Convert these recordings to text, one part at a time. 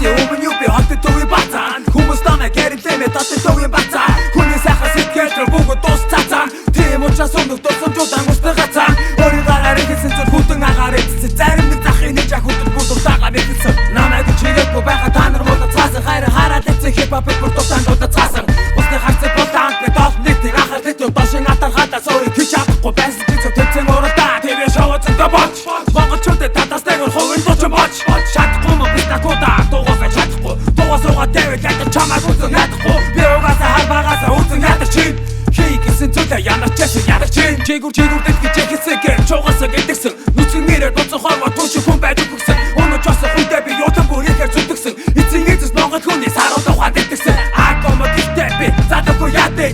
Жилийн өмнө юу би хотод төвийн бацаан хүмүүс танаа гэрэлэмээ дотор төвийн бацаан хүний сайхан сэтгэл рүү бүгд дуусцаацаан тийм учраас өнөг дурсамжууд ангуустай гацаан өөрийн гараар ихсэн зүр хүтэн агаар эцсэн зарим нэг захын нэг яг хүтэн бүдүүр дагаа мэдсэн намайг чигээгүй байгаа та нар муу цаасан хайр хараад эцэг хипхоп бүртуутан дуудаа цаасан усны харцаг болаан гэдэг нэг ахаар тэтгэв дошин атар хатаа сорий гэж чадахгүй байсан гэж төцөн уралдаа ТV шоу зөндөө боч монголчуудад татастайг хувийн дучин боч чадахгүй мөн би такуда дуусах чадахгүй дуусруугаа дэвэл ятар чамайг үзэн ядахгүй би угаасаа харбагаасаа үзэн ядар чи хийгсэн зүйлээ янарчсан ядар чи чигүр дэтгэж хэсэг чугасаа гэдгсэн нүцгэн нэрээр дуцсан хормоо түш хүн байж өгсөн өнөө ч бас хүндээ би юутан бүр ихээр зүтгэсэн эцэг эцэс монгол хүний сарууд ухаан дэтгэсэн акомод ихтэй би задахгүй яатай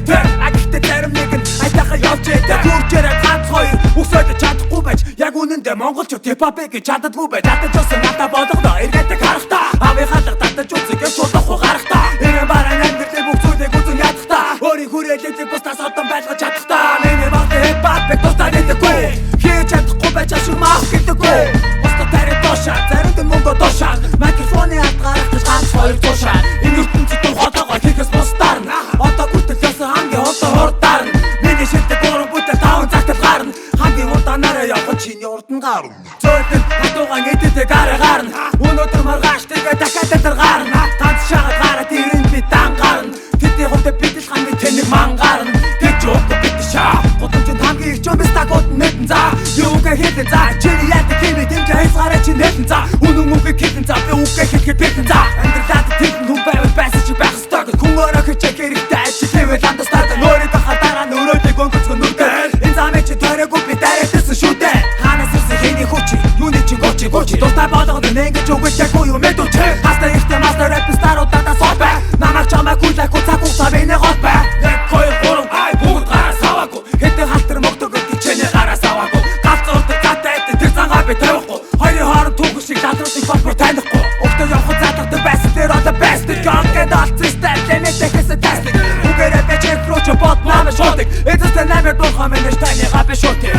агтэ зарим нэг нь айтаха явж идэ гүрчээрээ ганц хоёр өсөж чадахгүй байж яг үнэндээ монголчууд хипхопыг чаддаггүй байж ядаж надаа болгоно эргээдэг харахтаа авийн халах татаж үзэг чулахгүй гарахтаа энэ бараа амьдрал бүх зүйлийг үзэн ядахтаа өөрийн хүрээлэлийг бусдаас одон байлгаж чадахтаа миний багт хипхопыг тусдаа нэгдэггүй хийж чадахгүй байж ашиг маах гэдэггүй бусдад тарих дошаа заримд мөнгө дошаа микрофоны алд гарах гэж ганц хоёр дошаа энэ ертөнцид дуу хоолойгоо хийхээс бусдаарна одоо гүтэлээс хамгийн одоо хурдаарна миний шилдэг гурван бүтээл таван цагтад гарна хамгийн удаанаараа явах чиний урд нь гарна зөөлөн хатуугаан эдэдэг гарна өнөөдөр маргааш тэгээ дахиад тэр гарна ганц шахаад гараад ирэн би дан гарна тэдний хувьд бид л хамгийн тэнэг ман гарна гэж өгөх бид шаа гудамжинд хамгийн их ч юм стагууд мэдэн за юуг хэлэн за чиний яадаг хэмэд дэмжээ хайсгараа чи нэлэн за үнэн үгийг хэлэн за би үгээ хэлэхэд бэлэн за амьдралаад тэгэн хүн байвал байсан чи байх ёстой гэж хүн өөрөө хичээх хэрэгтэй ажил хийвэл андастаад өөрийгөө хатараа нөрөөдийг өнгөцгөн нүдээр энэ замыг чи төрөөгүй би дараадсэн шүү дээ ханаас ирсэн хэний хүч юуны чи гочи дуртай болгоно нэнгэж өгөхгүй юу мэдүүч хастаа ихтэй мастер рэп старуудаа сопэ намайг чамайг хүлээхгүй цаг хугацаа биний гол бай нэг хоёр гурван ай бүгд гараа саваагүй хэдэн халтар мөгдөг гэдэг чиний гараа саваагүй галц урдаг цаатай тэр цагаа би тавихгүй хоёрын хооронд түүх шиг шалруудыг болбор танихгүй өгтөө явах заалгадаг байсан тэр одоо best гангээд алцсан стайл лэмэтэй хэсэ тастик үгээрээ би чек руу ч бот намайг шотик эцэстэн намайг дурхам энэш таны гапе шотик